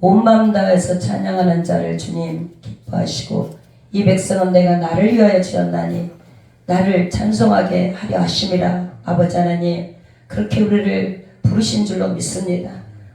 온 마음 다해서 찬양하는 자를 주님 기뻐하시고 이 백성은 내가 나를 위하여 지었나니 나를 찬송하게 하려 하심이라. 아버지 하나님 그렇게 우리를 부르신 줄로 믿습니다.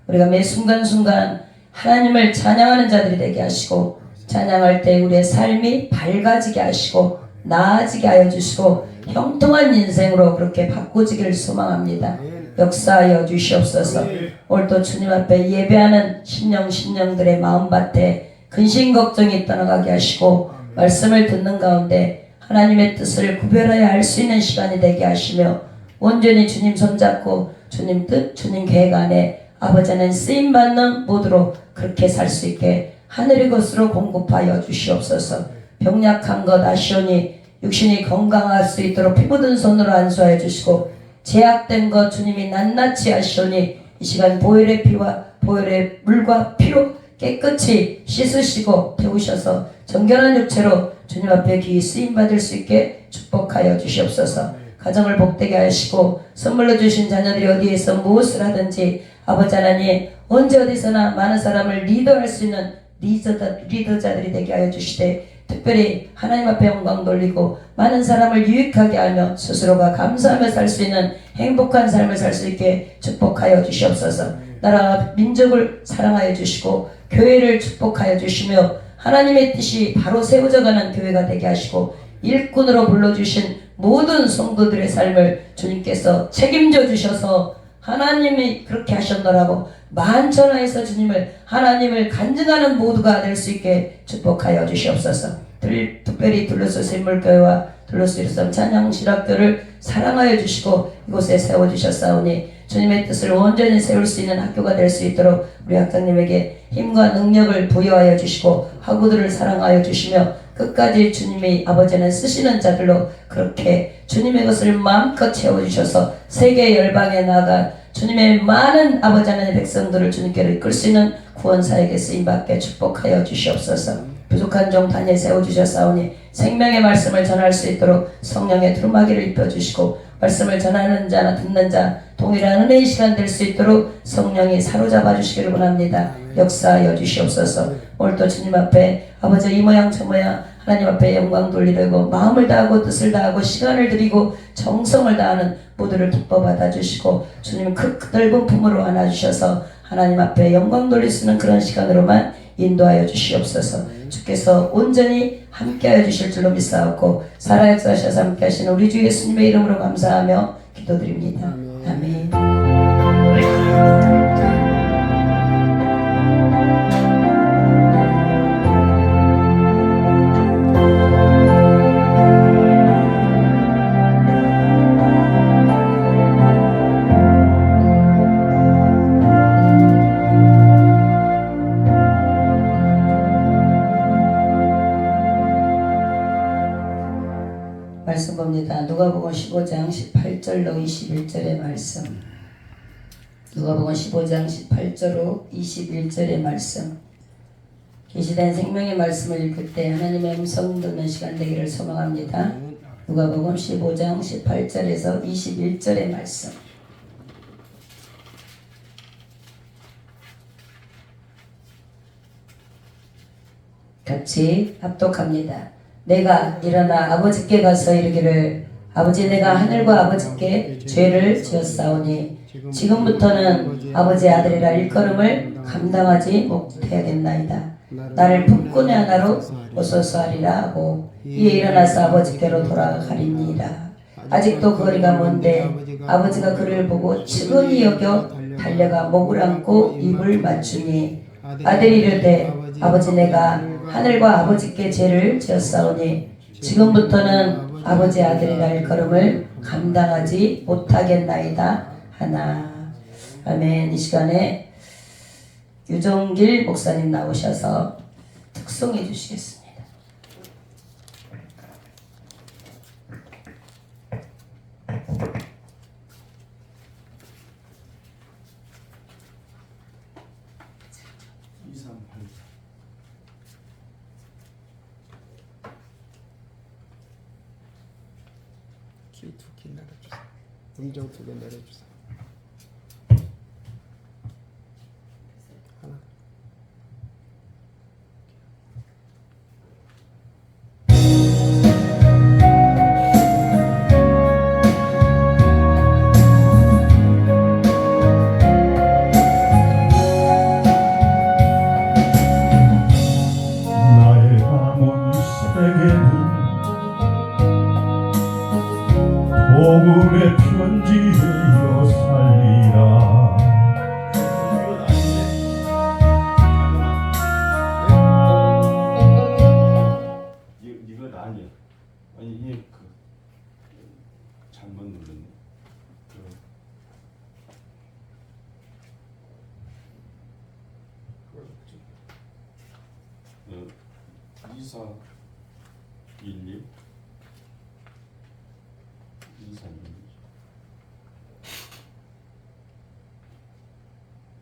우리가 매 순간순간 하나님을 찬양하는 자들이 되게 하시고 찬양할 때 우리의 삶이 밝아지게 하시고 나아지게 하여 주시고 형통한 인생으로 그렇게 바꾸지기를 소망합니다. 역사하여 주시옵소서. 오늘도 주님 앞에 예배하는 심령들의 마음밭에 근심 걱정이 떠나가게 하시고 말씀을 듣는 가운데 하나님의 뜻을 구별하여 알 수 있는 시간이 되게 하시며 온전히 주님 손잡고 주님 뜻 주님 계획 안에 아버지 하나님 쓰임받는 모두로 그렇게 살 수 있게 하늘의 것으로 공급하여 주시옵소서. 병약한 것 아시오니 육신이 건강할 수 있도록 피 묻은 손으로 안수하여 주시고 제약된 것 주님이 낱낱이 하시오니 이 시간 보혈의 피와 보혈의 물과 피로 깨끗이 씻으시고 태우셔서 정결한 육체로 주님 앞에 귀히 쓰임받을 수 있게 축복하여 주시옵소서. 가정을 복되게 하시고 선물로 주신 자녀들이 어디에서 무엇을 하든지 아버지 하나님 언제 어디서나 많은 사람을 리더할 수 있는 리더자들이 되게 하여 주시되 특별히 하나님 앞에 영광 돌리고 많은 사람을 유익하게 하며 스스로가 감사하며 살 수 있는 행복한 삶을 살 수 있게 축복하여 주시옵소서. 나라와 민족을 사랑하여 주시고 교회를 축복하여 주시며 하나님의 뜻이 바로 세워져가는 교회가 되게 하시고 일꾼으로 불러주신 모든 성도들의 삶을 주님께서 책임져 주셔서 하나님이 그렇게 하셨노라고 만천하에서 하나님을 간증하는 모두가 될 수 있게 축복하여 주시옵소서. 특별히 둘러서서 인물교회와 둘러서서 찬양 실학교를 사랑하여 주시고 이곳에 세워주셨사오니 주님의 뜻을 온전히 세울 수 있는 학교가 될 수 있도록 우리 학장님에게 힘과 능력을 부여하여 주시고 학우들을 사랑하여 주시며 끝까지 주님이 아버지는 쓰시는 자들로 그렇게 주님의 것을 마음껏 채워주셔서 세계 열방에 나가 주님의 많은 아버지 하나님의 백성들을 주님께로 이끌 수 있는 구원사에게 쓰임받게 축복하여 주시옵소서. 부족한 종 단에 세워주셨사오니 생명의 말씀을 전할 수 있도록 성령의 두루마기를 입혀주시고 말씀을 전하는 자나 듣는 자 동일한 은혜의 시간 될 수 있도록 성령이 사로잡아 주시기를 원합니다. 역사하여 주시옵소서. 오늘도 주님 앞에 아버지 이 모양 저 모양 하나님 앞에 영광 돌리려고 마음을 다하고 뜻을 다하고 시간을 드리고 정성을 다하는 모두를 기뻐 받아주시고 주님 그 넓은 품으로 안아주셔서 하나님 앞에 영광 돌릴 수 있는 그런 시간으로만 인도하여 주시옵소서. 주께서 온전히 함께하여 주실 줄로 믿사옵고 살아 역사하셔서 함께하시는 우리 주 예수님의 이름으로 감사하며 기도드립니다. 아멘. 말씀 봅니다. 누가복음 15장 18절로 21절의 말씀. 누가복음 15장 18절로 21절의 말씀. 계시된 생명의 말씀을 읽을 때 하나님의 음성 듣는 시간 되기를 소망합니다. 누가복음 15장 18절에서 21절의 말씀. 같이 합독합니다. 내가 일어나 아버지께 가서 이르기를 아버지 내가 하늘과 아버지께 죄를 지었사오니 지금부터는 아버지의 아들이라 일컬음을 감당하지 못해야겠나이다. 나를 품꾼의 하나로 오소서 하리라 하고 이에 일어나서 아버지께로 돌아가리니라. 아직도 거리가 먼데 아버지가 그를 보고 측은히 여겨 달려가 목을 안고 입을 맞추니 아들이 이르되 아버지 내가 하늘과 아버지께 죄를 지었사오니 지금부터는 아버지의 아들이라 일컬음을 감당하지 못하겠나이다 하나. 아멘. 이 시간에 유정길 목사님 나오셔서 특송해 주시겠습니다. 키 2키 내려주세요. 음정 2개 내려주세요. 하나. 24 11 24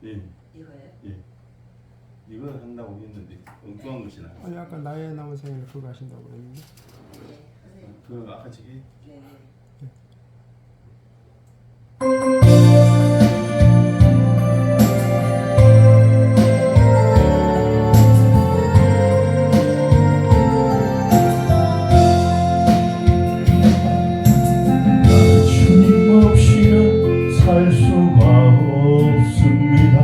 11 예. 이거예요? 예. 이거 한다고 했는데 엉뚱한 것이 나요. 아니 아까 나의 남은 생을 그거 하신다고 그랬는데. 그 아까 저기 주님 없이는 살 수가 없습니다.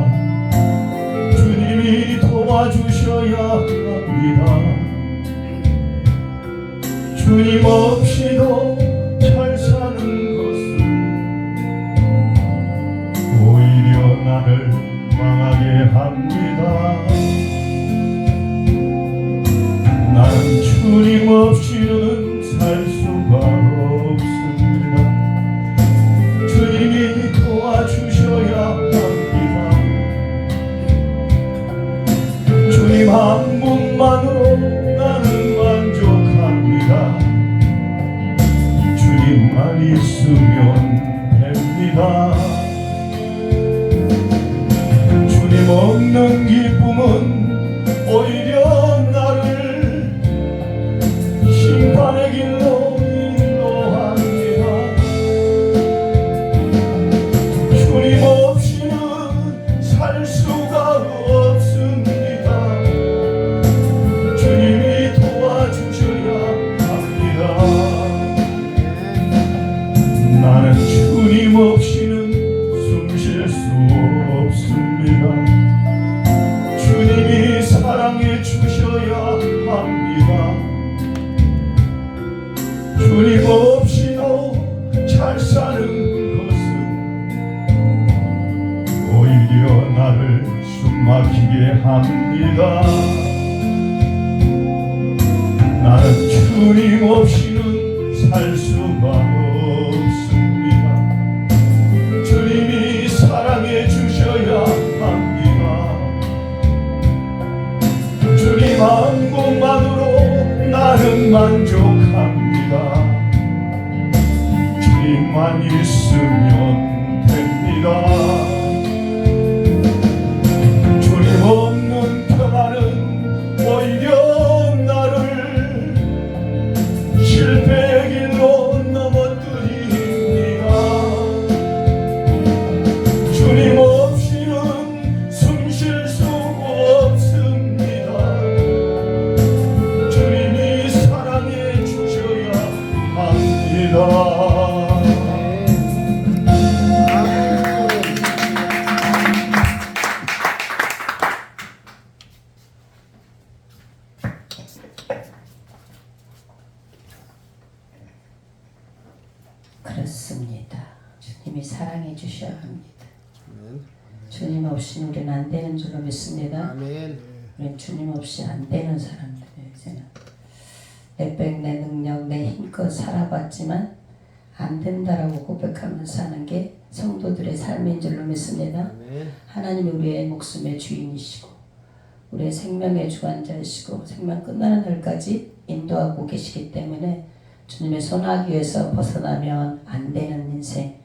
주님이 도와주셔야 합니다. 주님 없이도 잘 사는 것은 오히려 나를 망하게 합니다. 나는 주님 없이는 살 수가 없습니다. 주님이 도와주셔야 합니다. 주님 한 분만으로 나는 만족합니다. 주님만 있으면 됩니다. 주님 없는 기쁨은 오히려 나를 심판의 길로 인도합니다. 주님 없이는 살 수가 없습니다. 주님이 도와주셔야 합니다. 나는 주님 없이는 숨 쉴 수 없습니다. 주님이 사랑해 주셔야 합니다. 주님 없이도 잘 사는 것은 오히려 나를 숨막히게 합니다. 나는 주님 없이는 살 수가 없습니다. 주님이 사랑해 주셔야 합니다. 주님 한 분만으로 나는 만족합니다. 주님만 있으면 됩니다. 주님 없는 평안은 오히려 나를 실패의 길로 넘어뜨립니다. 주님 없이는 숨 쉴 수 없습니다. 주님이 사랑해 주셔야 합니다. 그렇습니다. 주님이 사랑해 주셔야 합니다. 아멘. 주님 없이는 우리는 안 되는 줄로 믿습니다. 아멘. 우리는 주님 없이 안 되는 사람들이에요. 이제는 내 능력, 내 힘껏 살아봤지만 안 된다라고 고백하면서 사는 게 성도들의 삶인 줄로 믿습니다. 아멘. 하나님이 우리의 목숨의 주인이시고 우리의 생명의 주관자이시고 생명 끝나는 날까지 인도하고 계시기 때문에 주님의 손아귀에서 벗어나면 안 되는 인생,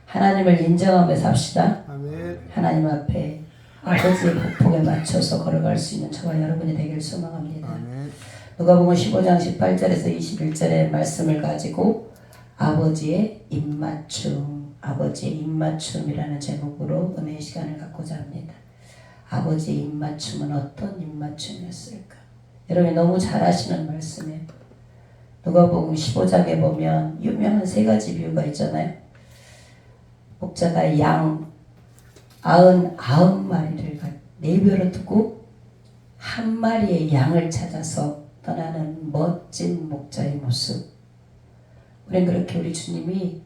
하나님을 인정하며 삽시다. 아멘. 하나님 앞에 아버지의 복복에 맞춰서 걸어갈 수 있는 저와 여러분이 되길 소망합니다. 아멘. 누가복음 15장 18절에서 21절의 말씀을 가지고 아버지의 입맞춤, 아버지의 입맞춤이라는 제목으로 은혜의 시간을 갖고자 합니다. 아버지의 입맞춤은 어떤 입맞춤이었을까? 여러분이 너무 잘 아시는 말씀이에요. 누가복음 15장에 보면 유명한 세 가지 비유가 있잖아요. 목자가 양 99마리를 내버려 두고 한 마리의 양을 찾아서 떠나는 멋진 목자의 모습. 우리는 그렇게 우리 주님이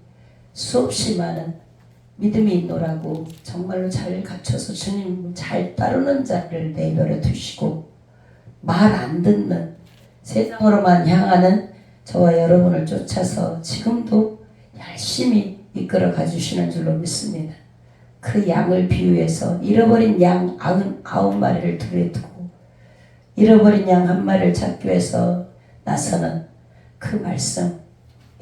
수없이 많은 믿음이 있노라고 정말로 잘 갖춰서 주님 잘 따르는 자를 내버려 두시고 말 안 듣는 세상으로만 향하는 저와 여러분을 쫓아서 지금도 열심히 이끌어 가주시는 줄로 믿습니다. 그 양을 비유해서 잃어버린 양 99마리를 둘에 두고 잃어버린 양 한 마리를 찾기 위해서 나서는 그 말씀,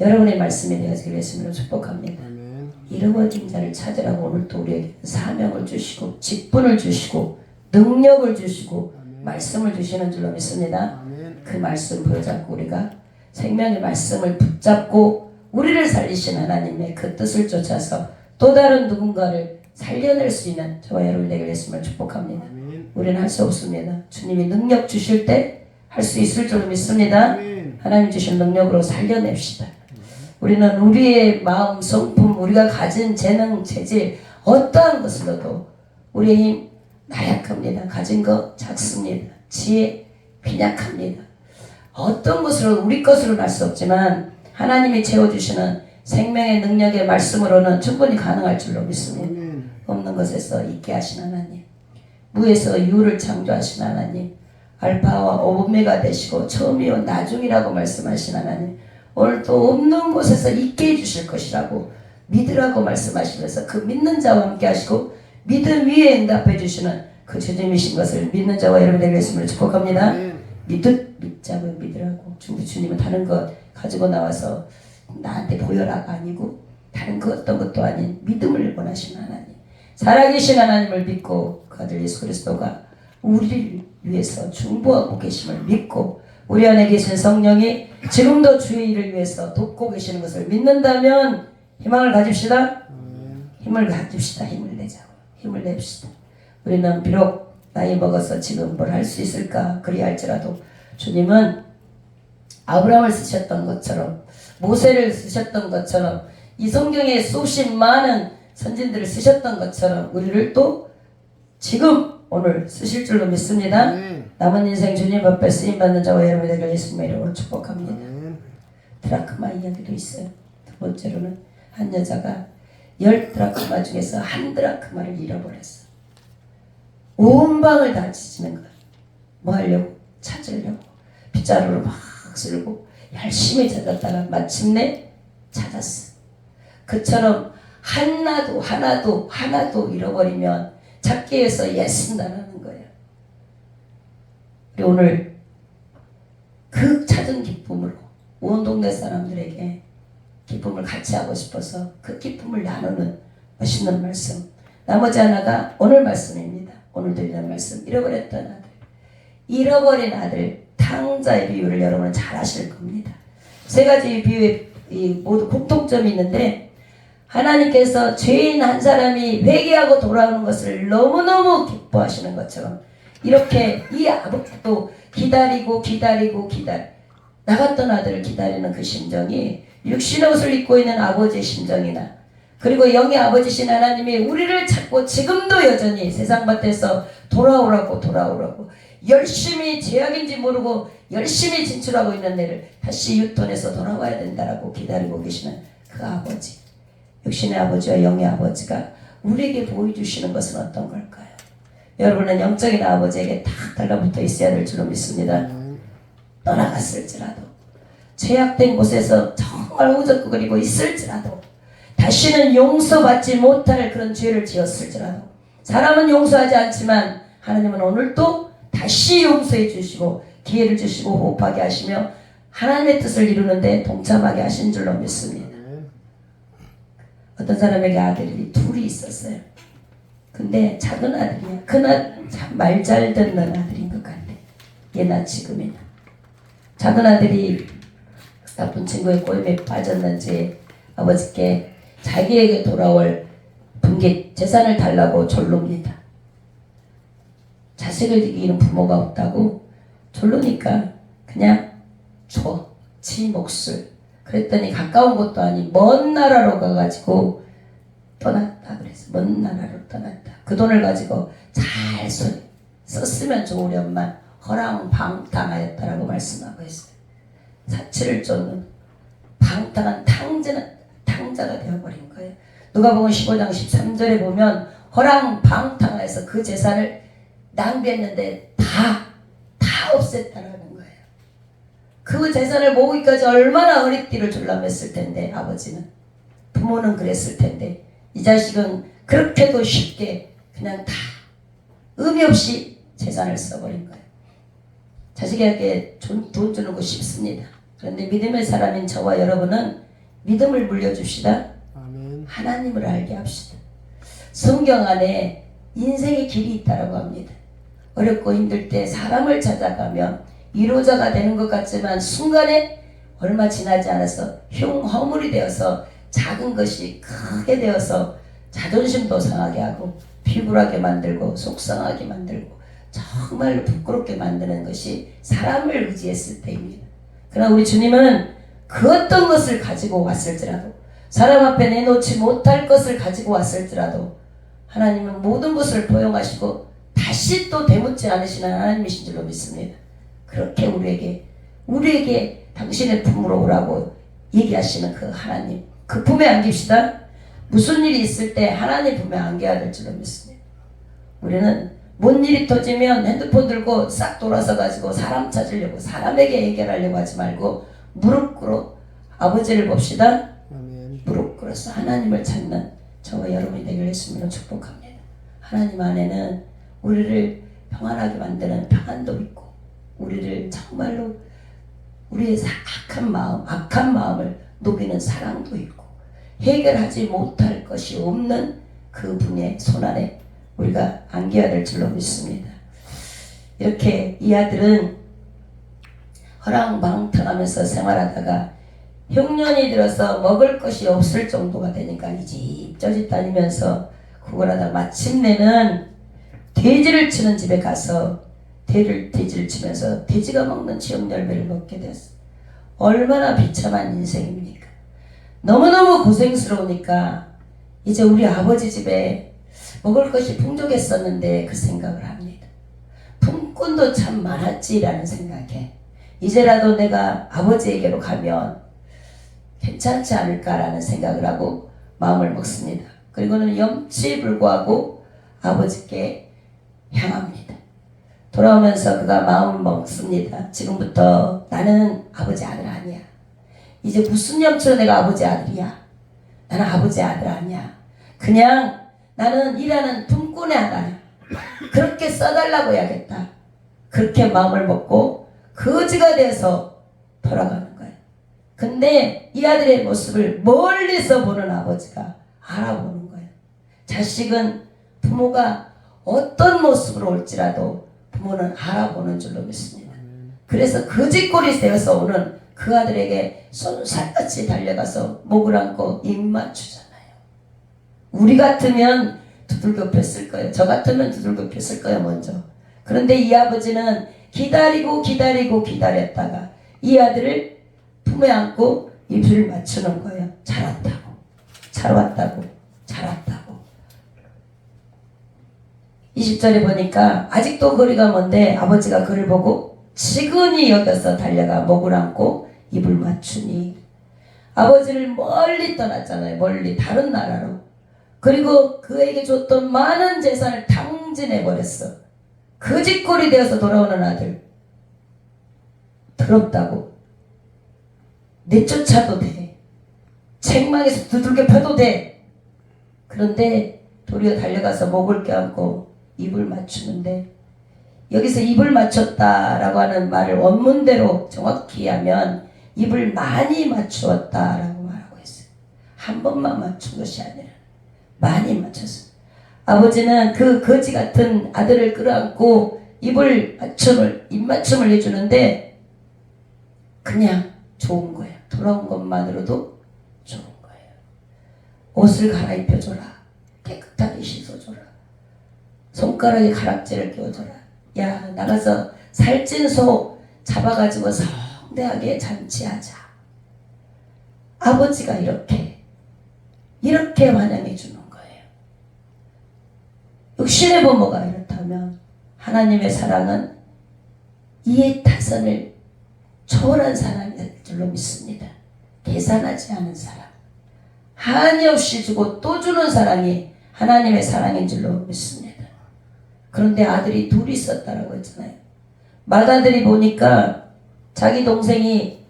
여러분의 말씀이 되어지길 예수님으로 축복합니다. 아멘. 잃어버린 자를 찾으라고 오늘 또 우리에게 사명을 주시고 직분을 주시고 능력을 주시고 말씀을 주시는 줄로 믿습니다. 아멘. 그 말씀 부여잡고 우리가 생명의 말씀을 붙잡고 우리를 살리신 하나님의 그 뜻을 쫓아서 또 다른 누군가를 살려낼 수 있는 저와 여러분 되길 예수님을 축복합니다. 아멘. 우리는 할 수 없습니다. 주님이 능력 주실 때 할 수 있을 줄로 믿습니다. 아멘. 하나님 주신 능력으로 살려냅시다. 우리는 우리의 마음, 성품, 우리가 가진 재능, 재질 어떠한 것으로도 우리의 힘 나약합니다. 가진 것 작습니다. 지혜 빈약합니다. 어떤 것으로 우리 것으로는 할 수 없지만 하나님이 채워주시는 생명의 능력의 말씀으로는 충분히 가능할 줄로 믿습니다. 아멘. 없는 것에서 있게 하신 하나님, 무에서 유를 창조하신 하나님, 알파와 오메가 되시고 처음이요 나중이라고 말씀하신 하나님, 오늘 또 없는 곳에서 있게 해주실 것이라고 믿으라고 말씀하시면서 그 믿는 자와 함께 하시고 믿음 위에 응답해 주시는 그 주님이신 것을 믿는 자와 여러분의 말씀을 축복합니다. 믿자고 믿으라고. 주님은 다른 것 가지고 나와서 나한테 보여라가 아니고 다른 그 어떤 것도 아닌 믿음을 원하시는 하나님, 살아계신 하나님을 믿고 그 아들 예수 그리스도가 우리를 위해서 중보하고 계심을 믿고 우리 안에 계신 성령이 지금도 주의 일을 위해서 돕고 계시는 것을 믿는다면 희망을 가집시다. 힘을 가집시다. 힘을 내자고. 힘을 냅시다. 우리는 비록 나이 먹어서 지금 뭘 할 수 있을까 그리할지라도 주님은 아브라함을 쓰셨던 것처럼 모세를 쓰셨던 것처럼 이 성경에 수없이 많은 선진들을 쓰셨던 것처럼 우리를 또 지금 오늘 쓰실 줄로 믿습니다. 남은 인생 주님 앞에 쓰임받는 자와 여러분에게 예수님의 이름으로 축복합니다. 드라크마 이야기도 있어요. 두 번째로는 한 여자가 10드라크마 중에서 1드라크마를 잃어버렸어. 온 방을 다 뒤지는 거야. 뭐 하려고? 찾으려고. 빗자루로 막 쓸고 열심히 찾았다가 마침내 찾았어. 그처럼 하나도 잃어버리면 찾기 위해서 애쓴다는 거예요. 우리 오늘 그 찾은 기쁨으로 온 동네 사람들에게 기쁨을 같이 하고 싶어서 그 기쁨을 나누는 멋있는 말씀. 나머지 하나가 오늘 말씀입니다. 오늘 드리는 말씀. 잃어버렸던 아들. 잃어버린 아들 탕자의 비유를 여러분은 잘 아실 겁니다. 세 가지 비유에 모두 공통점이 있는데 하나님께서 죄인 한 사람이 회개하고 돌아오는 것을 너무너무 기뻐하시는 것처럼 이렇게 이 아버지도 기다리고 나갔던 아들을 기다리는 그 심정이 육신의 옷을 입고 있는 아버지의 심정이나 그리고 영의 아버지신 하나님이 우리를 찾고 지금도 여전히 세상 밭에서 돌아오라고 열심히 죄악인지 모르고 열심히 진출하고 있는 애를 다시 유턴해서 돌아와야 된다라고 기다리고 계시는 그 아버지, 육신의 아버지와 영의 아버지가 우리에게 보여주시는 것은 어떤 걸까요? 여러분은 영적인 아버지에게 딱 달라붙어 있어야 될 줄로 믿습니다. 떠나갔을지라도 죄악된 곳에서 정말 우적거리고 있을지라도 다시는 용서받지 못할 그런 죄를 지었을지라도 사람은 용서하지 않지만 하나님은 오늘도 다시 용서해 주시고 기회를 주시고 호흡하게 하시며 하나님의 뜻을 이루는데 동참하게 하신 줄로 믿습니다. 어떤 사람에게 아들이 둘이 있었어요. 근데 작은 아들이야. 그날 참 말 잘 듣는 아들인 것 같아. 예나 지금이나. 작은 아들이 나쁜 친구의 꼬임에 빠졌는지 아버지께 자기에게 돌아올 분깃 재산을 달라고 졸릅니다. 자식을 이기는 부모가 없다고 졸르니까 그냥 줘. 지 몫을. 그랬더니 가까운 곳도 아닌 먼 나라로 가가지고 떠났다 그래서 먼 나라로 떠났다. 그 돈을 가지고 잘 썼으면 좋으련만 허랑방탕하였다라고 말씀하고 있어요. 사치를 쫓는 방탕한 탕자가 되어버린 거예요. 누가복음 15장 13절에 보면 허랑방탕해서 그 재산을 낭비했는데 다 없앴다라는 거예요. 그 재산을 모으기까지 얼마나 허리띠를 졸라맸을 텐데 아버지는 부모는 그랬을 텐데 이 자식은 그렇게도 쉽게 그냥 다 의미 없이 재산을 써버린 거예요. 자식에게 돈 주는 거 쉽습니다. 그런데 믿음의 사람인 저와 여러분은 믿음을 물려줍시다. 아멘. 하나님을 알게 합시다. 성경 안에 인생의 길이 있다고 합니다. 어렵고 힘들 때 사람을 찾아가면 위로자가 되는 것 같지만 순간에 얼마 지나지 않아서 허물이 되어서 작은 것이 크게 되어서 자존심도 상하게 하고 피곤하게 만들고 속상하게 만들고 정말로 부끄럽게 만드는 것이 사람을 의지했을 때입니다. 그러나 우리 주님은 그 어떤 것을 가지고 왔을지라도 사람 앞에 내놓지 못할 것을 가지고 왔을지라도 하나님은 모든 것을 포용하시고 다시 또 되묻지 않으시는 하나님이신 줄로 믿습니다. 그렇게 우리에게 당신의 품으로 오라고 얘기하시는 그 하나님, 그 품에 안깁시다. 무슨 일이 있을 때 하나님 품에 안겨야 될 줄로 믿습니다. 우리는 뭔 일이 터지면 핸드폰 들고 싹 돌아서 가지고 사람 찾으려고 사람에게 해결하려고 하지 말고 무릎 꿇어 아버지를 봅시다. 아멘. 무릎 꿇어서 하나님을 찾는 저와 여러분이 되길 예수님으로 축복합니다. 하나님 안에는 우리를 평안하게 만드는 평안도 있고 우리를 정말로 우리의 악한 마음을 녹이는 사랑도 있고 해결하지 못할 것이 없는 그분의 손안에 우리가 안겨야 될 줄로 믿습니다. 이렇게 이 아들은 허랑방탕하면서 생활하다가 흉년이 들어서 먹을 것이 없을 정도가 되니까 이 집 저 집 다니면서 그걸 하다 마침내는 돼지를 치는 집에 가서 돼지를 치면서 돼지가 먹는 지역 열매를 먹게 됐어. 얼마나 비참한 인생입니까? 너무너무 고생스러우니까 이제 우리 아버지 집에 먹을 것이 풍족했었는데 그 생각을 합니다. 품꾼도 참 많았지라는 생각에 이제라도 내가 아버지에게로 가면 괜찮지 않을까라는 생각을 하고 마음을 먹습니다. 그리고는 염치불구하고 아버지께 향합니다. 돌아오면서 그가 마음을 먹습니다. 지금부터 나는 아버지 아들 아니야. 이제 무슨 염치로 내가 아버지 아들이야. 나는 아버지 아들 아니야. 그냥 나는 일하는 품꾼의 아들이야. 그렇게 써달라고 해야겠다. 그렇게 마음을 먹고 거지가 돼서 돌아가는 거예요. 근데 이 아들의 모습을 멀리서 보는 아버지가 알아보는 거예요. 자식은 부모가 어떤 모습으로 올지라도 부모는 알아보는 줄로 믿습니다. 그래서 거지꼴이 되어서 오는 그 아들에게 손살같이 달려가서 목을 안고 입 맞추잖아요. 우리 같으면 두들겨 폈을 거예요. 저 같으면 두들겨 폈을 거예요 먼저. 그런데 이 아버지는 기다렸다가 이 아들을 품에 안고 입술을 맞추는 거예요. 잘 왔다고. 20절에 보니까 아직도 거리가 먼데 아버지가 그를 보고 지근히 여겨서 달려가 목을 안고 입을 맞추니 아버지를 멀리 떠났잖아요. 멀리 다른 나라로. 그리고 그에게 줬던 많은 재산을 탕진해버렸어. 거짓골이 되어서 돌아오는 아들. 더럽다고. 내쫓아도 돼. 책망에서 두들겨 펴도 돼. 그런데 도리어 달려가서 목을 껴안고 입을 맞추는데 여기서 입을 맞췄다라고 하는 말을 원문대로 정확히 하면 입을 많이 맞추었다라고 말하고 있어요. 한 번만 맞춘 것이 아니라 많이 맞췄어요. 아버지는 그 거지 같은 아들을 끌어안고 입 맞춤을 해주는데 그냥 좋은 거예요. 돌아온 것만으로도 좋은 거예요. 옷을 갈아입혀줘라. 깨끗하게 씻어줘라. 손가락에 가락지를 끼워줘라. 야, 나가서 살찐 소 잡아가지고 성대하게 잔치하자. 아버지가 이렇게 환영해 주는 거예요. 육신의 부모가 이렇다면 하나님의 사랑은 이해 타선을 초월한 사랑일 줄로 믿습니다. 계산하지 않은 사랑, 한이 없이 주고 또 주는 사랑이 하나님의 사랑인 줄로 믿습니다. 그런데 아들이 둘이 있었다라고 했잖아요. 맏아들이 보니까 자기 동생이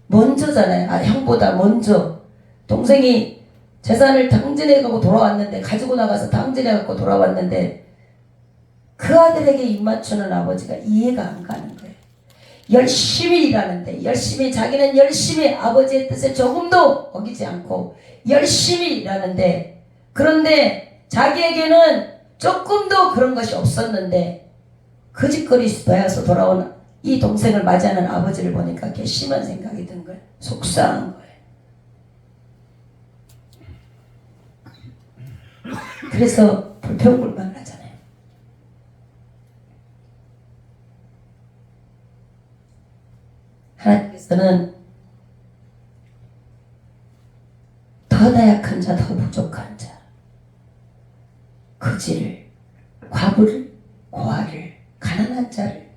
먼저잖아요. 형보다 먼저. 동생이 재산을 탕진해가고 돌아왔는데, 가지고 나가서 탕진해갖고 돌아왔는데 그 아들에게 입 맞추는 아버지가 이해가 안 가는 거예요. 열심히 일하는데 열심히 자기는 열심히 아버지의 뜻에 조금도 어기지 않고 열심히 일하는데 그런데 자기에게는 조금도 그런 것이 없었는데 거짓거리 되어서 돌아온 이 동생을 맞이하는 아버지를 보니까 괘씸한 생각이 든 거예요. 속상한 거예요. 그래서 불평불만을 하잖아요. 하나님께서는 더 나약한 자, 더 부족한 자, 거지를, 과부를, 고아를, 가난한 자를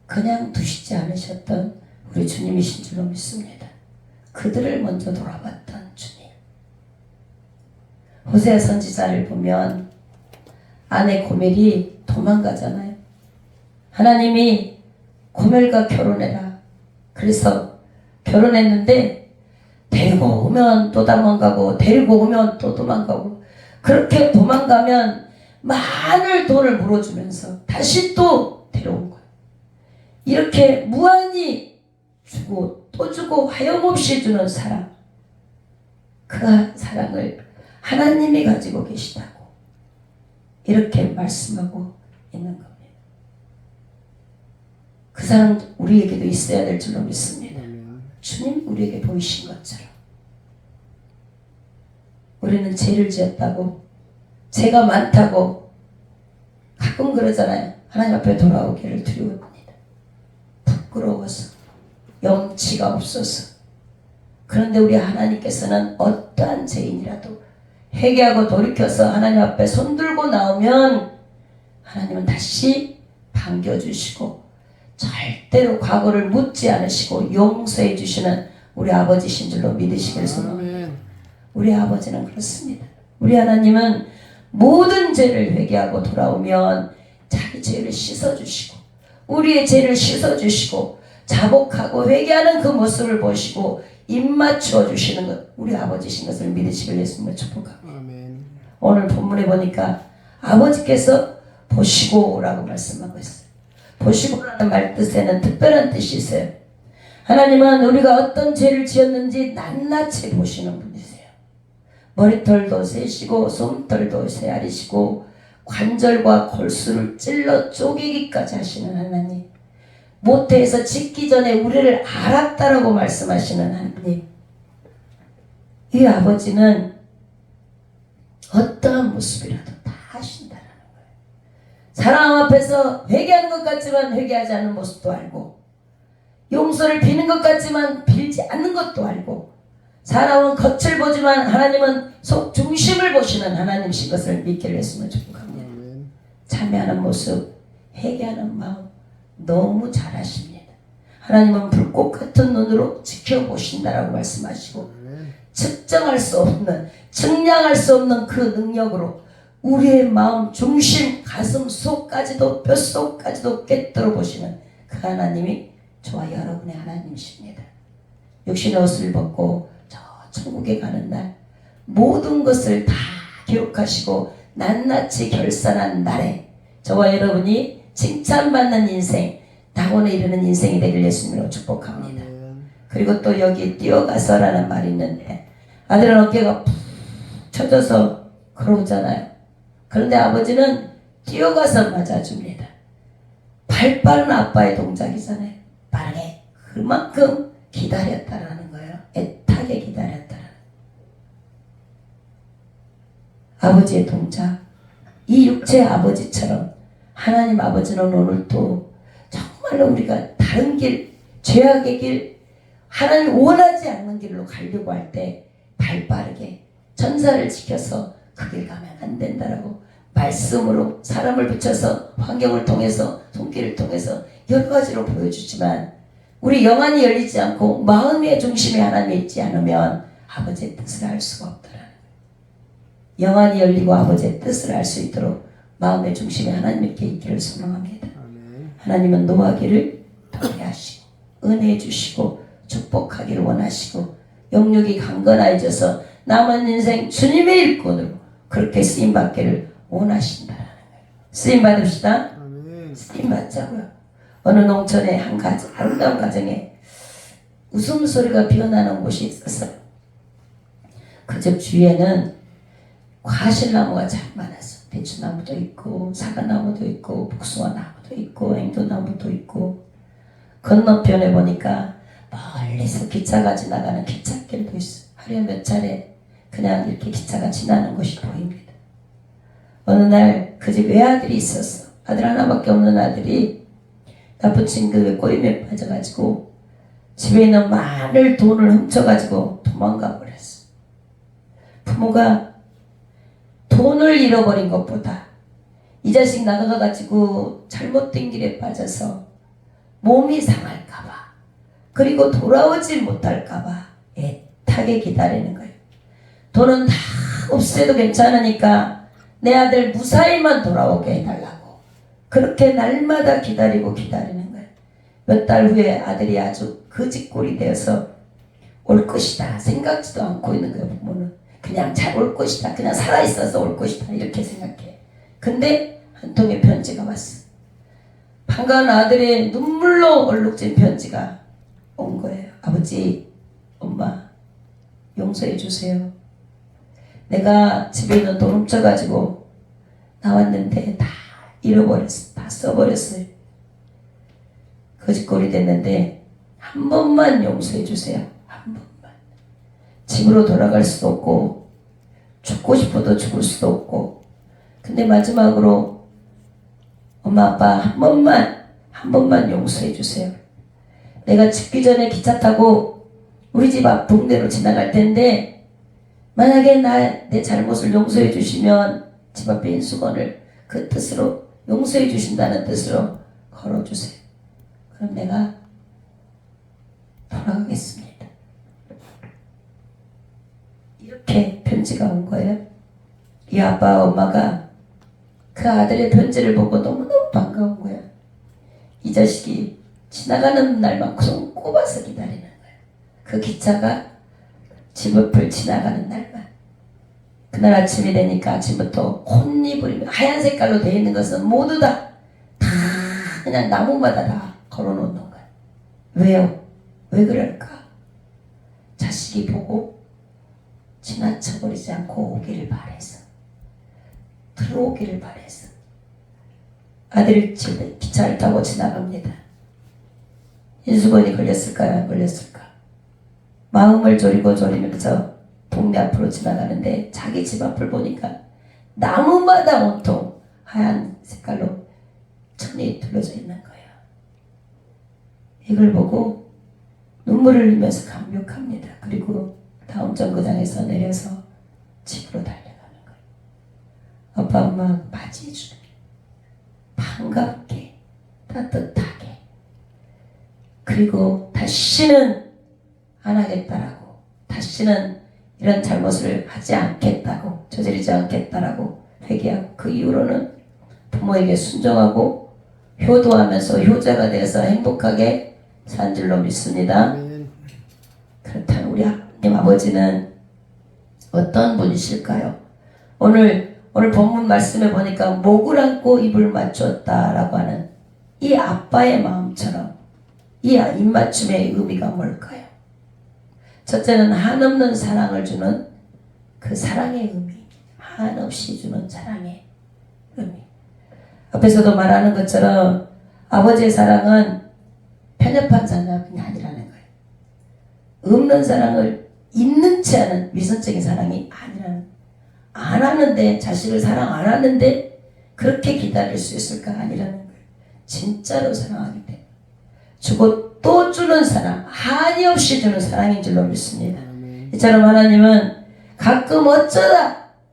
그냥 두시지 않으셨던 우리 주님이신 줄로 믿습니다. 그들을 먼저 돌아봤던 주님. 호세아 선지자를 보면 아내 고멜이 도망가잖아요. 하나님이 고멜과 결혼해라. 그래서 결혼했는데 데리고 오면 또 도망가고 데리고 오면 또 도망가고 그렇게 도망가면 많은 돈을 물어주면서 다시 또 데려온 거예요. 이렇게 무한히 주고 또 주고 하염없이 주는 사랑, 그 사랑을 하나님이 가지고 계시다고 이렇게 말씀하고 있는 겁니다. 그 사랑 우리에게도 있어야 될 줄로 믿습니다. 주님 우리에게 보이신 것처럼 우리는 죄를 지었다고 죄가 많다고 가끔 그러잖아요. 하나님 앞에 돌아오기를 두려워합니다. 부끄러워서 염치가 없어서. 그런데 우리 하나님께서는 어떠한 죄인이라도 회개하고 돌이켜서 하나님 앞에 손들고 나오면 하나님은 다시 반겨주시고 절대로 과거를 묻지 않으시고 용서해 주시는 우리 아버지신 줄로 믿으시길 소망합니다. 우리 아버지는 그렇습니다. 우리 하나님은 모든 죄를 회개하고 돌아오면 자기 죄를 씻어주시고 우리의 죄를 씻어주시고 자복하고 회개하는 그 모습을 보시고 입맞추어 주시는 것 우리 아버지신 것을 믿으시길 예수님을 축복합니다. 아멘. 오늘 본문에 보니까 아버지께서 보시고라고 말씀하고 있어요. 보시고라는 말 뜻에는 특별한 뜻이 있어요. 하나님은 우리가 어떤 죄를 지었는지 낱낱이 보시는 분이세요. 머리털도 세시고 솜털도 세아리시고 관절과 골수를 찔러 쪼개기까지 하시는 하나님. 모태에서 짓기 전에 우리를 알았다라고 말씀하시는 하나님. 이 아버지는 어떠한 모습이라도 다 하신다라는 거예요. 사람 앞에서 회개하는 것 같지만 회개하지 않는 모습도 알고 용서를 비는 것 같지만 빌지 않는 것도 알고 사람은 겉을 보지만 하나님은 속 중심을 보시는 하나님이신 것을 믿기를 했으면 축복합니다. 참여하는 모습, 회개하는 마음 너무 잘하십니다. 하나님은 불꽃 같은 눈으로 지켜보신다라고 말씀하시고 측정할 수 없는, 측량할 수 없는 그 능력으로 우리의 마음 중심, 가슴 속까지도 뼛속까지도 꿰뚫어 보시는 그 하나님이 저와 여러분의 하나님이십니다. 육신의 옷을 벗고 저 천국에 가는 날 모든 것을 다 기록하시고 낱낱이 결산한 날에 저와 여러분이 칭찬받는 인생, 낙원에 이르는 인생이 되길 예수님으로 축복합니다. 그리고 또 여기 뛰어가서라는 말이 있는데 아들은 어깨가 푹 쳐져서 걸어오잖아요. 그런데 아버지는 뛰어가서 맞아줍니다. 발 빠른 아빠의 동작이잖아요. 빠르게 그만큼 기다렸다라는 거예요. 애타게 기다렸다라는 아버지의 동작. 이 육체의 아버지처럼 하나님 아버지는 오늘도 정말로 우리가 다른 길, 죄악의 길, 하나님 원하지 않는 길로 가려고 할 때 발 빠르게 전사를 지켜서 그 길 가면 안 된다라고 말씀으로 사람을 붙여서 환경을 통해서 손길을 통해서 여러 가지로 보여주지만 우리 영안이 열리지 않고 마음의 중심에 하나님이 있지 않으면 아버지의 뜻을 알 수가 없더라는 거예요. 영안이 열리고 아버지의 뜻을 알 수 있도록 마음의 중심에 하나님께 있기를 소망합니다. 하나님은 노하기를 더게 하시고 은혜 주시고 축복하기를 원하시고 영육이 강건해져서 남은 인생 주님의 일꾼으로 그렇게 쓰임받기를 원하신다라는 거예요. 쓰임받읍시다. 쓰임받자고요. 어느 농촌의 한 아름다운 가정에 웃음소리가 피어나는 곳이 있었어. 그 집 주위에는 과실나무가 참 많았어. 배추나무도 있고 사과나무도 있고 복숭아나무도 있고 앵두나무도 있고, 건너편에 보니까 멀리서 기차가 지나가는 기찻길도 있어. 하루에 몇 차례 그냥 이렇게 기차가 지나는 것이 보입니다. 어느 날 그 집 외아들이 있었어. 아들 하나밖에 없는 아들이 나쁜 친구의 꼬임에 빠져가지고 집에 있는 많은 돈을 훔쳐가지고 도망가 버렸어. 부모가 돈을 잃어버린 것보다 이 자식 나가가지고 잘못된 길에 빠져서 몸이 상할까봐, 그리고 돌아오지 못할까봐 애타게 기다리는 거예요. 돈은 다 없애도 괜찮으니까 내 아들 무사히만 돌아오게 해달라고 그렇게 날마다 기다리는 거예요. 몇 달 후에 아들이 아주 거지꼴이 되어서 올 것이다 생각지도 않고 있는 거예요. 부모는 그냥 잘 올 것이다, 그냥 살아있어서 올 것이다 이렇게 생각해. 근데 한 통의 편지가 왔어. 반가운 아들의 눈물로 얼룩진 편지가 온 거예요. 아버지, 엄마, 용서해 주세요. 내가 집에 있는 돈 훔쳐가지고 나왔는데 다 잃어버렸어. 다 써버렸어요. 거짓골이 됐는데 한 번만 용서해 주세요. 한 번만. 집으로 돌아갈 수도 없고 죽고 싶어도 죽을 수도 없고, 근데 마지막으로 엄마 아빠 한 번만 용서해 주세요. 내가 죽기 전에 기차 타고 우리 집 앞 동네로 지나갈 텐데 만약에 내 잘못을 용서해 주시면 집 앞에 있는 수건을 그 뜻으로 용서해 주신다는 뜻으로 걸어주세요. 그럼 내가 돌아가겠습니다. 이렇게 편지가 온 거예요. 이 아빠 엄마가 그 아들의 편지를 보고 너무너무 반가운 거야. 이 자식이 지나가는 날만 손꼽아서 기다리는 거야. 그 기차가 집 앞을 지나가는 날만. 그날 아침이 되니까 아침부터 꽃잎을 하얀 색깔로 되어 있는 것은 모두 다 그냥 나무마다 다 걸어놓는 거야. 왜요? 왜 그럴까? 자식이 보고 지나쳐버리지 않고 오기를 바래서, 들어오기를 바래서. 아들이 집에 기차를 타고 지나갑니다. 인수건이 걸렸을까요? 안 걸렸을까? 마음을 졸이면서 동네 앞으로 지나가는데 자기 집 앞을 보니까 나무마다 온통 하얀 색깔로 천이 둘러져 있는 거예요. 이걸 보고 눈물을 흘리면서 감격합니다. 그리고 다음 정거장에서 내려서 집으로 달려가는 거예요. 아빠 엄마 맞이해주는 반갑게 따뜻하게, 그리고 다시는 안 하겠다라고, 다시는 이런 잘못을 하지 않겠다고, 저지르지 않겠다라고 회개하고, 그 이후로는 부모에게 순종하고 효도하면서 효자가 되어서 행복하게 산 줄로 믿습니다. 아멘. 그렇다면 우리 하나님 아버지는 어떤 분이실까요? 오늘 본문 말씀에 보니까 목을 안고 입을 맞추었다라고 하는 이 아빠의 마음처럼 이 입맞춤의 의미가 뭘까요? 첫째는 한없는 사랑을 주는 그 사랑의 의미, 한없이 주는 사랑의 의미. 앞에서도 말하는 것처럼 아버지의 사랑은 편협한 사랑이 아니라는 거예요. 없는 사랑을 있는 채 하는 위선적인 사랑이 아니라는 거예요. 안 하는데, 자식을 사랑 안 하는데 그렇게 기다릴 수 있을까? 아니라는 거예요. 진짜로 사랑하기 때문에 주고 또 주는 사랑, 한이 없이 주는 사랑인 줄로 믿습니다. 이처럼 하나님은 가끔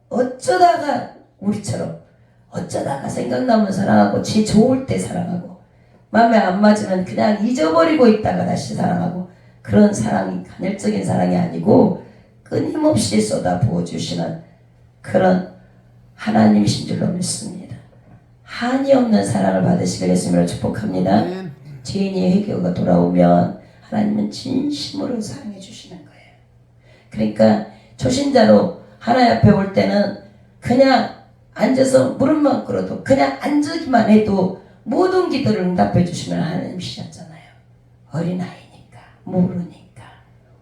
어쩌다가 우리처럼 어쩌다가 생각나면 사랑하고, 지 좋을 때 사랑하고, 마음에 안 맞으면 그냥 잊어버리고 있다가 다시 사랑하고, 그런 사랑이 간헐적인 사랑이 아니고 끊임없이 쏟아 부어주시는 그런 하나님이신 줄로 믿습니다. 한이 없는 사랑을 받으시길 예수님으로 축복합니다. 아멘. 죄인이 회개가 돌아오면 하나님은 진심으로 사랑해 주시는 거예요. 그러니까 초신자로 하나님 앞에 올 때는 그냥 앉아서 무릎만 꿇어도, 그냥 앉기만 해도 모든 기도를 응답해 주시는 하나님이셨잖아요. 어린아이니까 모르니까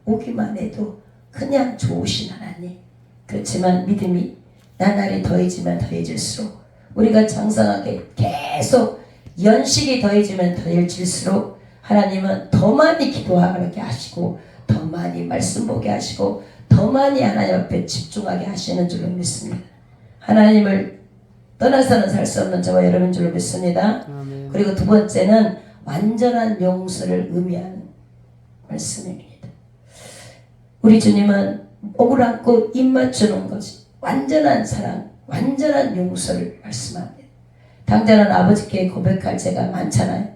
오기만 해도 그냥 좋으신 하나님. 그렇지만 믿음이 나날이 더해지면 더해질수록 우리가 장성하게 계속 연식이 더해지면 더해질수록 하나님은 더 많이 기도하게 하시고 더 많이 말씀 보게 하시고 더 많이 하나님 앞에 집중하게 하시는 줄로 믿습니다. 하나님을 떠나서는 살 수 없는 저와 여러분 줄로 믿습니다. 아멘. 그리고 두 번째는 완전한 용서를 의미하는 말씀입니다. 우리 주님은 목을 안고 입 맞추는 것이 완전한 사랑, 완전한 용서를 말씀합니다. 당자는 아버지께 고백할 죄가 많잖아요.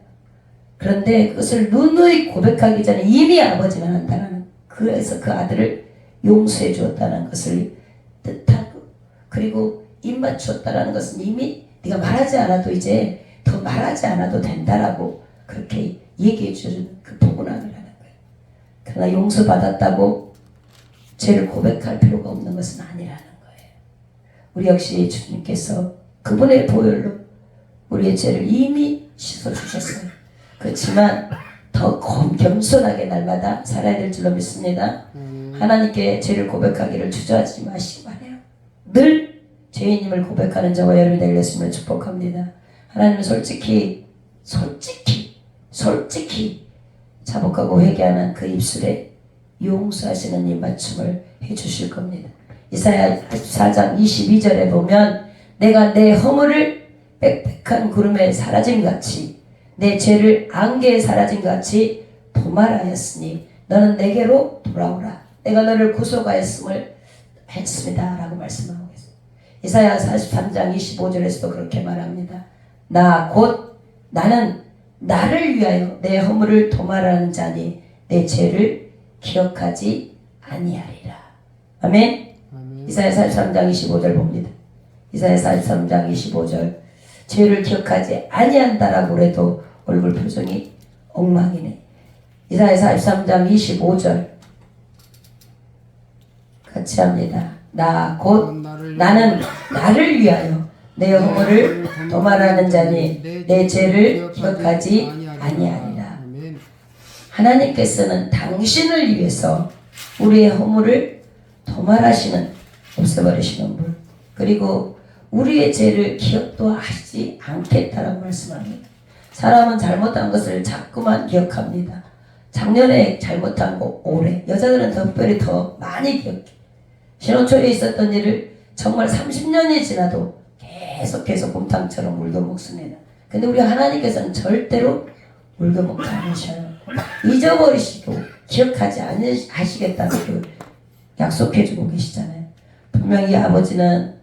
그런데 그것을 누누이 고백하기 전에 이미 아버지는 한다는, 그래서 그 아들을 용서해 주었다는 것을 뜻하고, 그리고 입 맞추었다는 것은 이미 네가 말하지 않아도 이제 더 말하지 않아도 된다라고 그렇게 얘기해 주는 그 포근함이라는 거예요. 그러나 용서받았다고 죄를 고백할 필요가 없는 것은 아니라는 거예요. 우리 역시 주님께서 그분의 보혈로 우리의 죄를 이미 씻어주셨어요. 그렇지만 더 겸손하게 날마다 살아야 될 줄로 믿습니다. 하나님께 죄를 고백하기를 주저하지 마시기 바라요. 늘 죄인임을 고백하는 저와 여러분이 되겠음을 축복합니다. 하나님은 솔직히 자복하고 회개하는 그 입술에 용서하시는 입맞춤을 해주실 겁니다. 이사야 4장 22절에 보면 내가 내 허물을 빽빽한 구름에 사라짐같이 내 죄를 안개에 사라짐같이 도말하였으니 너는 내게로 돌아오라. 내가 너를 구속하였음을 했습니다. 라고 말씀하고 있습니다. 이사야 43장 25절에서도 그렇게 말합니다. 나 곧 나는 나를 위하여 내 허물을 도말하는 자니 내 죄를 기억하지 아니하리라. 아멘. 이사야 43장 25절 봅니다. 이사야 43장 25절 죄를 기억하지 아니한다라고 해도 얼굴 표정이 엉망이네. 이사야 43장 25절 같이 합니다. 나 곧 나는 나를 위하여 내 허물을 도말하는 자니 내 죄를 기억하지 아니하리라. 하나님께서는 당신을 위해서 우리의 허물을 도말하시는, 없애버리시는 분, 그리고 우리의 죄를 기억도 하지 않겠다라고 말씀합니다. 사람은 잘못한 것을 자꾸만 기억합니다. 작년에 잘못한 거 올해, 여자들은 특별히 더 많이 기억해. 신혼초에 있었던 일을 정말 30년이 지나도 계속해서 곰탕처럼 물겨먹습니다. 근데 우리 하나님께서는 절대로 물겨먹지 않으셔요. 잊어버리시고 기억하지 않으시겠다고 약속해주고 계시잖아요. 분명히 아버지는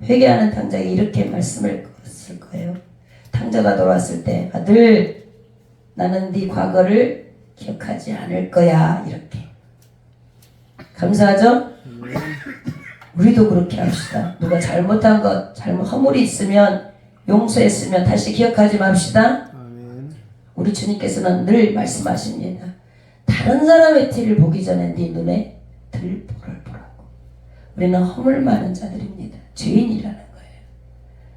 회개하는 당자에게 이렇게 말씀을 걸었을 거예요. 당자가 돌아왔을 때 아들 나는 네 과거를 기억하지 않을 거야. 이렇게. 감사하죠? 우리도 그렇게 합시다. 누가 잘못한 것, 허물이 있으면 용서했으면 다시 기억하지 맙시다. 우리 주님께서는 늘 말씀하십니다. 다른 사람의 티를 보기 전에 네 눈에 들보를 보라고. 우리는 허물 많은 자들입니다. 죄인이라는 거예요.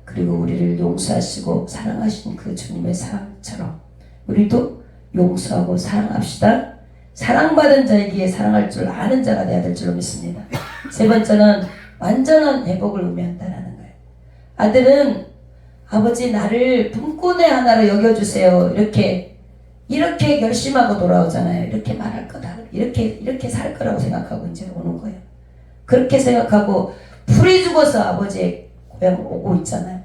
그리고 우리를 용서하시고 사랑하신 그 주님의 사랑처럼 우리도 용서하고 사랑합시다. 사랑받은 자에게 사랑할 줄 아는 자가 되어야 될 줄로 믿습니다. 세 번째는 완전한 회복을 의미한다는 거예요. 아들은 아버지 나를 품꾼의 하나로 여겨주세요. 이렇게 결심하고 돌아오잖아요. 이렇게 말할 거다. 이렇게 살 거라고 생각하고 이제 오는 거예요. 그렇게 생각하고 풀이 죽어서 아버지의 고향 오고 있잖아요.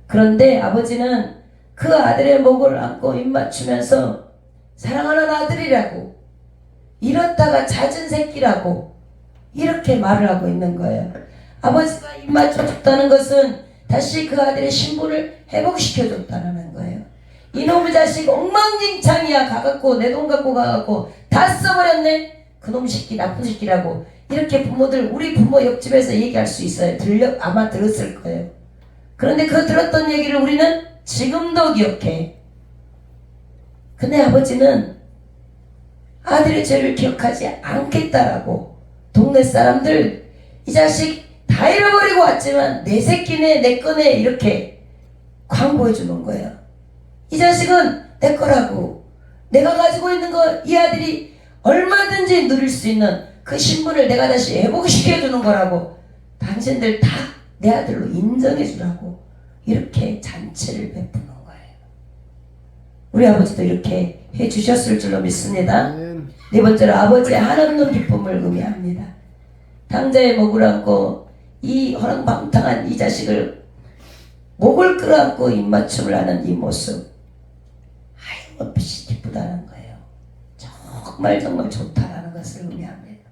그런데 아버지는 그 아들의 목을 안고 입 맞추면서 사랑하는 아들이라고, 이렇다가 잦은 새끼라고 이렇게 말을 하고 있는 거예요. 아버지가 입 맞춰줬다는 것은 다시 그 아들의 신분을 회복시켜줬다는 거예요. 이놈의 자식 엉망진창이야. 가갖고 내 돈 갖고 가갖고 다 써버렸네. 그놈 새끼 나쁜 새끼라고 이렇게 부모들, 우리 부모 옆집에서 얘기할 수 있어요. 아마 들었을 거예요. 그런데 그 들었던 얘기를 우리는 지금도 기억해. 근데 아버지는 아들의 죄를 기억하지 않겠다라고, 동네 사람들 이 자식 다 잃어버리고 왔지만 내 새끼네 내 거네 이렇게 광고해 주는 거예요. 이 자식은 내 거라고. 내가 가지고 있는 거 이 아들이 얼마든지 누릴 수 있는 그 신분을 내가 다시 회복시켜주는 거라고. 당신들 다 내 아들로 인정해주라고 이렇게 잔치를 베푸는 거예요. 우리 아버지도 이렇게 해주셨을 줄로 믿습니다. 아멘. 네 번째로 아버지의 한없는 기쁨을 의미합니다. 당자의 목을 안고 이 허랑방탕한 이 자식을 목을 끌어안고 입맞춤을 하는 이 모습 하염없이 기쁘다는 거예요. 정말 좋다라는 것을 의미합니다.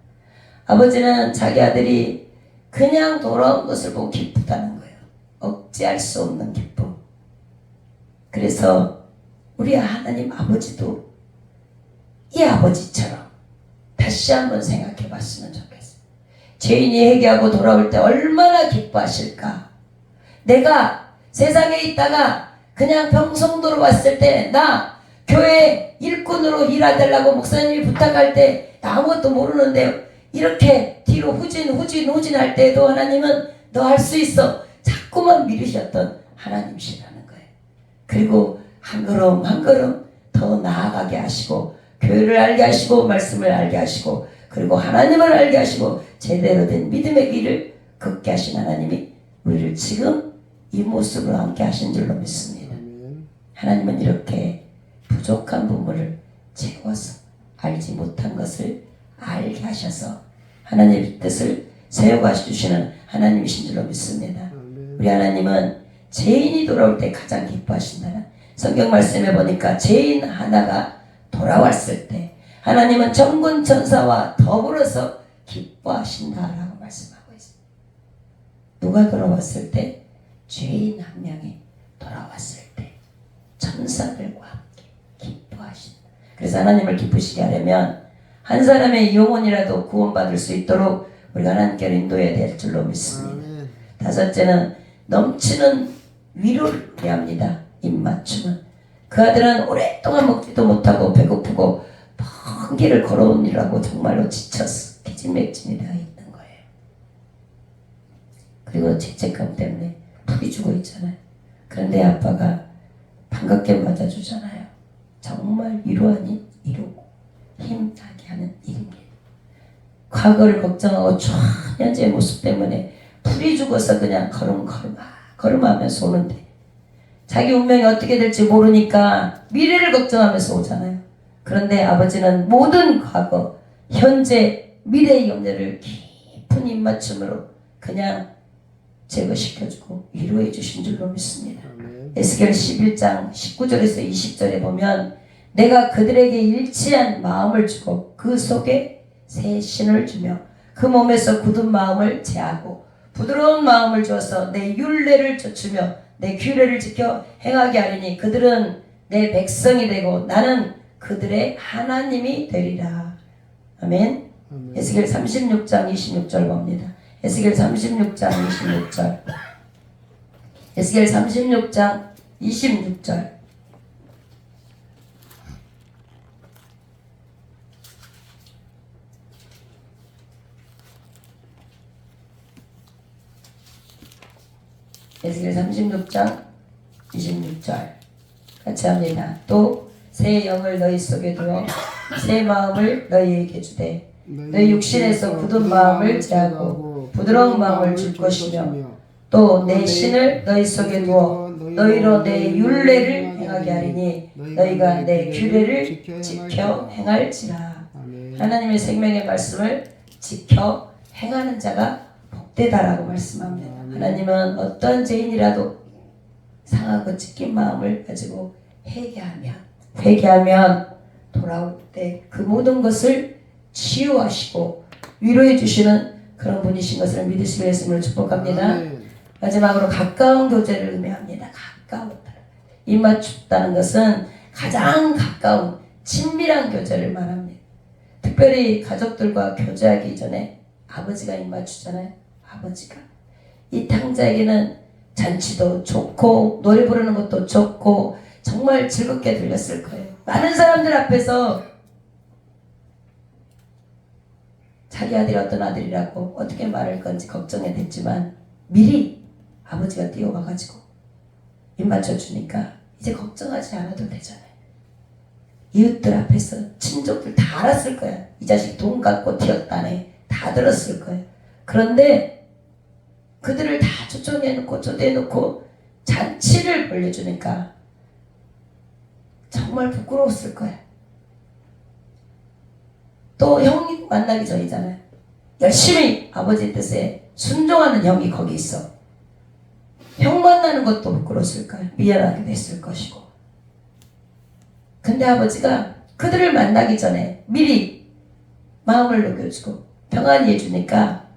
아버지는 자기 아들이 그냥 돌아온 것을 보고 기쁘다는 거예요. 억제할 수 없는 기쁨. 그래서 우리 하나님 아버지도 이 아버지처럼 다시 한번 생각해 봤으면 좋겠어요. 죄인이 회개하고 돌아올 때 얼마나 기뻐하실까. 내가 세상에 있다가 그냥 평성도로 왔을 때 나 교회 일꾼으로 일하달라고 목사님이 부탁할 때 아무것도 모르는데 이렇게 뒤로 후진할 때도 하나님은 너 할 수 있어 자꾸만 미루셨던 하나님이시라는 거예요. 그리고 한 걸음 한 걸음 더 나아가게 하시고 교회를 알게 하시고 말씀을 알게 하시고 그리고 하나님을 알게 하시고 제대로 된 믿음의 길을 걷게 하신 하나님이 우리를 지금 이 모습으로 함께 하신 줄로 믿습니다. 아멘. 하나님은 이렇게 부족한 부분을 채워서 알지 못한 것을 알게 하셔서 하나님의 뜻을 세워가 주시는 하나님이신 줄로 믿습니다. 아멘. 우리 하나님은 죄인이 돌아올 때 가장 기뻐하신다는 성경 말씀에 보니까 죄인 하나가 돌아왔을 때 하나님은 천군 천사와 더불어서 기뻐하신다라고 말씀하고 있습니다. 누가 돌아왔을 때? 죄인 한 명이 돌아왔을 때 천사들과 함께 기뻐하신다. 그래서 하나님을 기쁘시게 하려면 한 사람의 영혼이라도 구원받을 수 있도록 우리가 하나님께로 인도해야 될 줄로 믿습니다. 아멘. 다섯째는 넘치는 위로를 의미합니다. 입맞춤은 그 아들은 오랫동안 먹지도 못하고 배고프고 먼 길을 걸어오느라고 정말로 지쳐서 기진맥진이 되어 있는 거예요. 그리고 죄책감 때문에 푹이 죽어 있잖아요. 그런데 아빠가 반갑게 맞아주잖아요. 정말 위로하니 이루고 힘나게 하는 일입니다. 과거를 걱정하고 현재의 모습 때문에 풀이 죽어서 그냥 걸음하면서 오는데 자기 운명이 어떻게 될지 모르니까 미래를 걱정하면서 오잖아요. 그런데 아버지는 모든 과거, 현재, 미래의 염려를 깊은 입맞춤으로 그냥 제거시켜주고 위로해 주신 줄로 믿습니다. 아멘. 에스겔 11장 19절에서 20절에 보면 내가 그들에게 일치한 마음을 주고 그 속에 새 신을 주며 그 몸에서 굳은 마음을 제하고 부드러운 마음을 주어서 내 율례를 좇으며 내 규례를 지켜 행하게 하리니 그들은 내 백성이 되고 나는 그들의 하나님이 되리라. 아멘. 아멘. 에스겔 36장 26절 봅니다. 에스겔 36장 26절. 에스겔 36장 26절. 에스겔 36장 26절 같이 합니다. 또 새 영을 너희 속에 두어 새 마음을 너희에게 주되 너희 육신에서 굳은 마음을 제하고 부드러운 마음을 줄 것이며 또 내 신을 너희 속에 두어 너희로 내 율례를 행하게 하리니 너희가 내 규례를 지켜 행할지라. 아멘. 하나님의 생명의 말씀을 지켜 행하는 자가 복되다라고 말씀합니다. 하나님은 어떤 죄인이라도 상하고 찢긴 마음을 가지고 회개하면 돌아올 때 그 모든 것을 치유하시고 위로해 주시는 그런 분이신 것을 믿으시게 했음을 축복합니다. 아멘. 마지막으로 가까운 교제를 의미합니다. 가까웠다. 입맞춥다는 것은 가장 가까운 친밀한 교제를 말합니다. 특별히 가족들과 교제하기 전에 아버지가 입맞추잖아요. 아버지가 이 탕자에게는 잔치도 좋고 노래 부르는 것도 좋고 정말 즐겁게 들렸을 거예요. 많은 사람들 앞에서 자기 아들이 어떤 아들이라고 어떻게 말할 건지 걱정이 됐지만 미리 아버지가 뛰어와가지고 입 맞춰주니까 이제 걱정하지 않아도 되잖아요. 이웃들 앞에서 친족들 다 알았을 거야. 이 자식 돈 갖고 튀었다네. 다 들었을 거예요. 그런데 그들을 다 초청해놓고 초대해놓고 잔치를 벌려주니까 정말 부끄러웠을 거야. 또 형이 만나기 전이잖아요. 열심히 아버지 뜻에 순종하는 형이 거기 있어. 형 만나는 것도 부끄러웠을 거야. 미안하게 됐을 것이고. 근데 아버지가 그들을 만나기 전에 미리 마음을 녹여주고 평안히 해주니까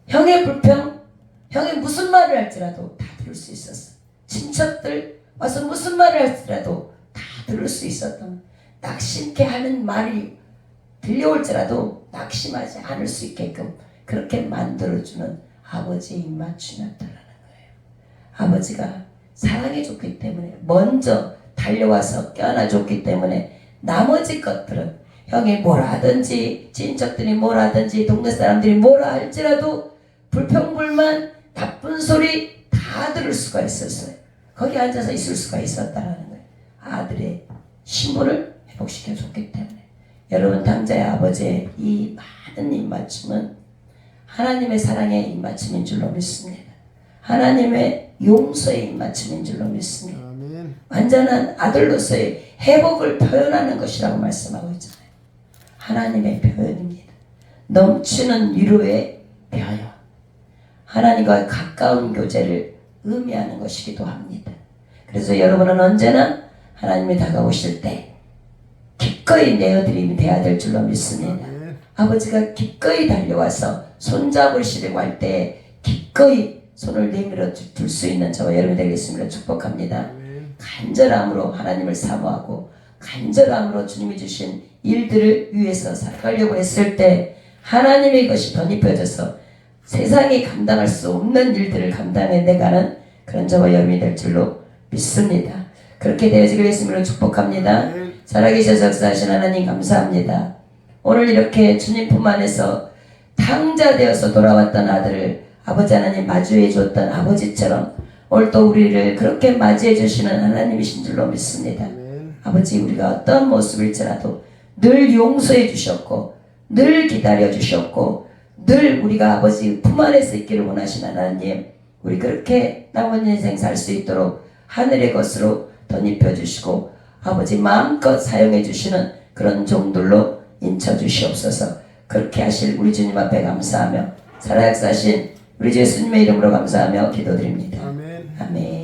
형의 불평, 형이 무슨 말을 할지라도 다 들을 수 있었어. 친척들 와서 무슨 말을 할지라도 다 들을 수 있었던, 낙심케 하는 말이 들려올지라도 낙심하지 않을 수 있게끔 그렇게 만들어주는 아버지의 입맞춤이 나타나는 거예요. 아버지가 사랑해줬기 때문에 먼저 달려와서 껴안아줬기 때문에 나머지 것들은 형이 뭐라 하든지 친척들이 뭐라 하든지 동네 사람들이 뭐라 할지라도 불평불만 나쁜 소리 다 들을 수가 있었어요. 거기 앉아서 있을 수가 있었다는 거예요. 아들의 신분을 회복시켜줬기 때문에. 여러분 당자의 아버지의 이 많은 입맞춤은 하나님의 사랑의 입맞춤인 줄로 믿습니다. 하나님의 용서의 입맞춤인 줄로 믿습니다. 아멘. 완전한 아들로서의 회복을 표현하는 것이라고 말씀하고 있잖아요. 하나님의 표현입니다. 넘치는 위로의 표현. 하나님과 가까운 교제를 의미하는 것이기도 합니다. 그래서 여러분은 언제나 하나님이 다가오실 때 기꺼이 내어드림이 돼야 될 줄로 믿습니다. 아멘. 아버지가 기꺼이 달려와서 손잡으시려고 할 때 기꺼이 손을 내밀어 줄 수 있는 저와 여러분이 되겠습니다. 축복합니다. 아멘. 간절함으로 하나님을 사모하고 간절함으로 주님이 주신 일들을 위해서 살아가려고 했을 때 하나님의 것이 덧입혀져서 세상이 감당할 수 없는 일들을 감당해 내가는 그런 저와 여러분이 될 줄로 믿습니다. 그렇게 되어지길 예수님으로 축복합니다. 아멘. 살아계셔서 역사하신 하나님 감사합니다. 오늘 이렇게 주님 품 안에서 탕자되어서 돌아왔던 아들을 아버지 하나님 마주해 줬던 아버지처럼 오늘 또 우리를 그렇게 맞이해 주시는 하나님이신 줄로 믿습니다. 아멘. 아버지, 우리가 어떤 모습일지라도 늘 용서해 주셨고 늘 기다려 주셨고 늘 우리가 아버지 품 안에서 있기를 원하시는 하나님, 우리 그렇게 남은 인생 살 수 있도록 하늘의 것으로 덧입혀 주시고 아버지 마음껏 사용해 주시는 그런 종들로 인쳐 주시옵소서. 그렇게 하실 우리 주님 앞에 감사하며 살아 역사하신 우리 주 예수님의 이름으로 감사하며 기도드립니다. 아멘. 아멘.